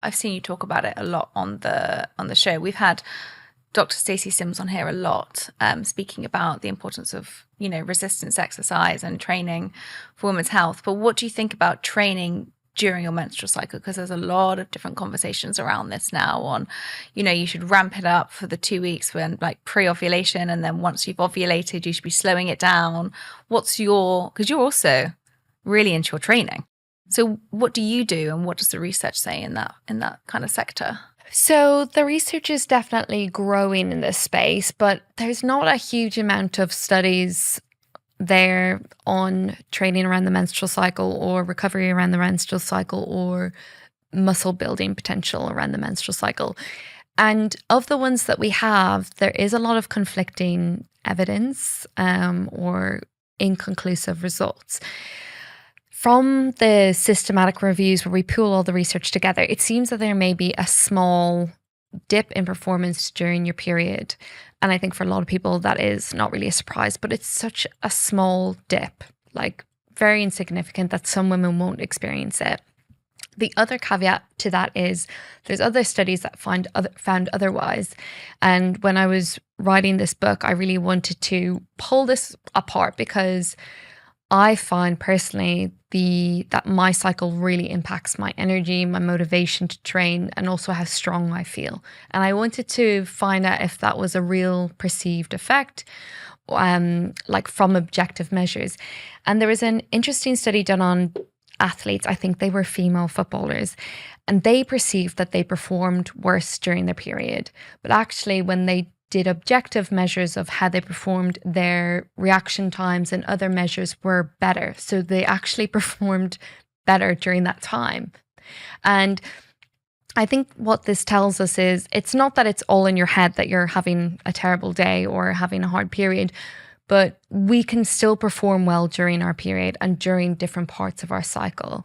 I've seen you talk about it a lot on the show. We've had Dr. Stacey Sims on here a lot, speaking about the importance of, resistance exercise and training for women's health. But what do you think about training during your menstrual cycle? Because there's a lot of different conversations around this now on, you should ramp it up for the 2 weeks when like pre-ovulation, and then once you've ovulated, you should be slowing it down. Because you're also really into your training. So what do you do, and what does the research say in that kind of sector? So the research is definitely growing in this space, but there's not a huge amount of studies there on training around the menstrual cycle or recovery around the menstrual cycle or muscle building potential around the menstrual cycle. And of the ones that we have, there is a lot of conflicting evidence or inconclusive results. From the systematic reviews where we pool all the research together, it seems that there may be a small dip in performance during your period. And I think for a lot of people, that is not really a surprise, but it's such a small dip, like very insignificant, that some women won't experience it. The other caveat to that is there's other studies that found otherwise. And when I was writing this book, I really wanted to pull this apart because I find personally that my cycle really impacts my energy, my motivation to train, and also how strong I feel. And I wanted to find out if that was a real perceived effect, like from objective measures. And there was an interesting study done on athletes. I think they were female footballers, and they perceived that they performed worse during their period. But actually, when they did objective measures of how they performed, their reaction times and other measures were better. So they actually performed better during that time. And I think what this tells us is it's not that it's all in your head that you're having a terrible day or having a hard period, but we can still perform well during our period and during different parts of our cycle.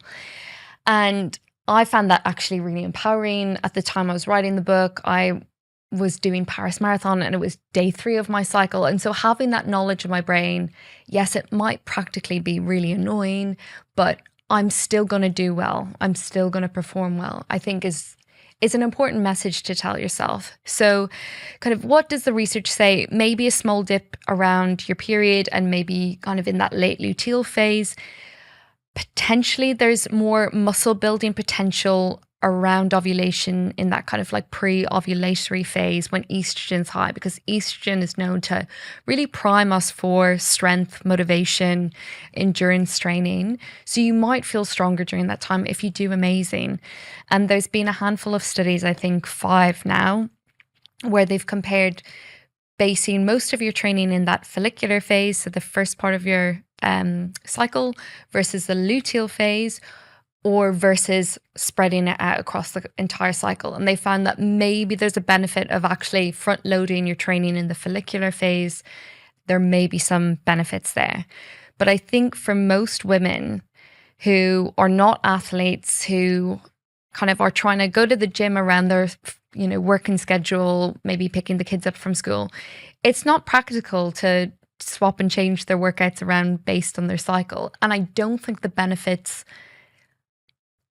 And I found that actually really empowering. At the time I was writing the book, I was doing Paris Marathon and it was day 3 of my cycle. And so having that knowledge in my brain, yes, it might practically be really annoying, but I'm still going to do well. I'm still going to perform well, I think is an important message to tell yourself. So kind of what does the research say? Maybe a small dip around your period and maybe kind of in that late luteal phase. Potentially there's more muscle building potential around ovulation in that kind of like pre-ovulatory phase when estrogen's high, because estrogen is known to really prime us for strength, motivation, endurance training. So you might feel stronger during that time if you do amazing. And there's been a handful of studies, I think 5 now, where they've compared basing most of your training in that follicular phase, so the first part of your cycle, versus the luteal phase, or versus spreading it out across the entire cycle. And they found that maybe there's a benefit of actually front loading your training in the follicular phase. There may be some benefits there. But I think for most women who are not athletes, who kind of are trying to go to the gym around their, working schedule, maybe picking the kids up from school, it's not practical to swap and change their workouts around based on their cycle. And I don't think the benefits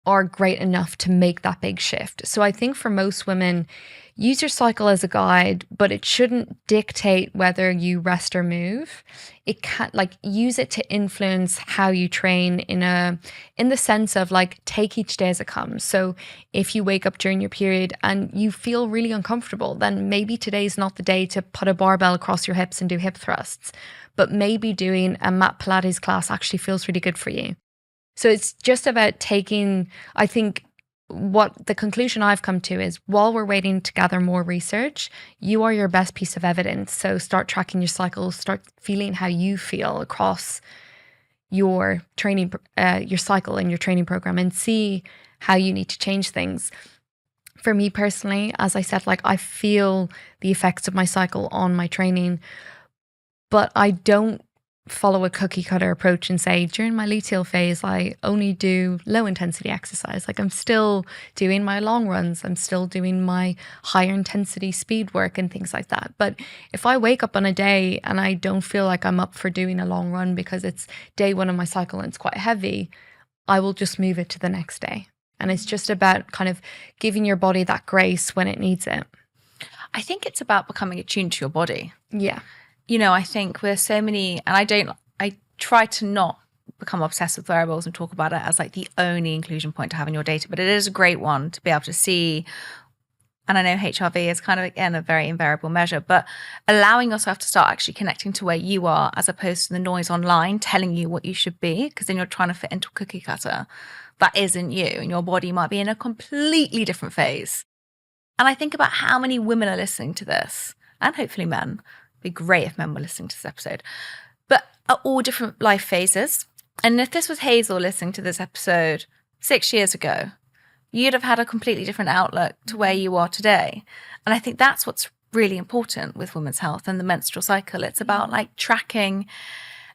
are great enough to make that big shift. So I think for most women, use your cycle as a guide, but it shouldn't dictate whether you rest or move. It can't use it to influence how you train in the sense of take each day as it comes. So if you wake up during your period and you feel really uncomfortable, then maybe today's not the day to put a barbell across your hips and do hip thrusts, but maybe doing a mat Pilates class actually feels really good for you. So it's just about taking, I think what the conclusion I've come to is, while we're waiting to gather more research, you are your best piece of evidence. So start tracking your cycles, start feeling how you feel across your training, your cycle and your training program, and see how you need to change things. For me personally, as I said, I feel the effects of my cycle on my training, but I don't follow a cookie cutter approach and say during my luteal phase I only do low intensity exercise. I'm still doing my long runs, I'm still doing my higher intensity speed work and things like that. But if I wake up on a day and I don't feel like I'm up for doing a long run because it's day 1 of my cycle and it's quite heavy, I will just move it to the next day. And it's just about kind of giving your body that grace when it needs it. I think it's about becoming attuned to your body. Yeah. I think we're so many, and I try to not become obsessed with wearables and talk about it as like the only inclusion point to have in your data, but it is a great one to be able to see. And I know HRV is kind of, again, a very invariable measure, but allowing yourself to start actually connecting to where you are as opposed to the noise online telling you what you should be, because then you're trying to fit into a cookie cutter that isn't you, and your body might be in a completely different phase. And I think about how many women are listening to this, and hopefully men. It'd be great if men were listening to this episode, but at all different life phases. And if this was Hazel listening to this episode 6 years ago, you'd have had a completely different outlook to where you are today. And I think that's what's really important with women's health and the menstrual cycle. It's about like tracking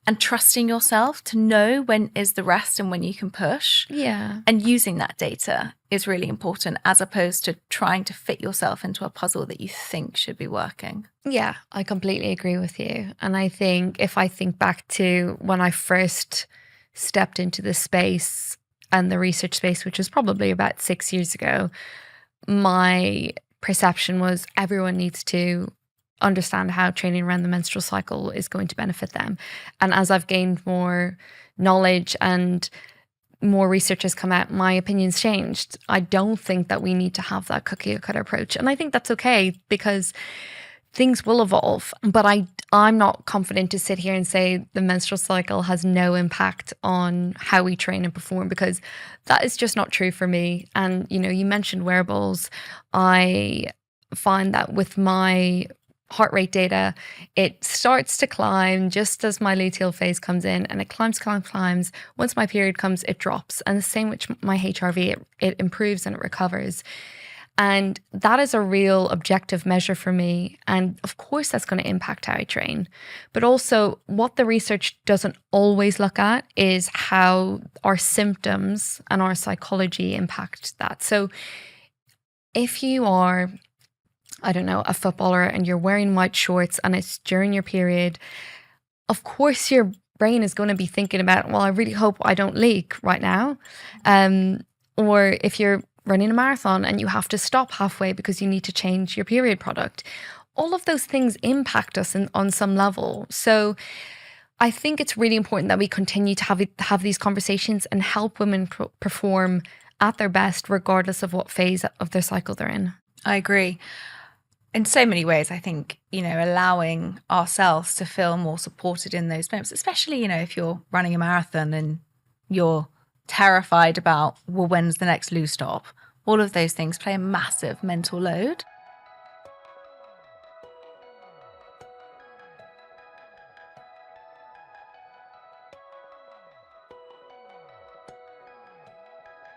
and trusting yourself to know when is the rest and when you can push. Yeah. And using that data is really important, as opposed to trying to fit yourself into a puzzle that you think should be working. Yeah, I completely agree with you. And I think if I think back to when I first stepped into this space and the research space, which was probably about 6 years ago, my perception was everyone needs to understand how training around the menstrual cycle is going to benefit them. And as I've gained more knowledge and more research has come out, my opinion's changed. I don't think that we need to have that cookie cutter approach. And I think that's okay, because things will evolve. But I'm not confident to sit here and say the menstrual cycle has no impact on how we train and perform, because that is just not true for me. And, you mentioned wearables. I find that with my heart rate data, it starts to climb just as my luteal phase comes in, and it climbs. Once my period comes, it drops. And the same with my HRV, it improves and it recovers. And that is a real objective measure for me. And of course, that's going to impact how I train. But also, what the research doesn't always look at is how our symptoms and our psychology impact that. So if you are, I don't know, a footballer and you're wearing white shorts and it's during your period, of course, your brain is going to be thinking about, well, I really hope I don't leak right now. Or if you're running a marathon and you have to stop halfway because you need to change your period product. All of those things impact us on some level. So I think it's really important that we continue to have these conversations and help women perform at their best, regardless of what phase of their cycle they're in. I agree. In so many ways, I think, allowing ourselves to feel more supported in those moments, especially, if you're running a marathon and you're terrified about, well, when's the next loo stop? All of those things play a massive mental load.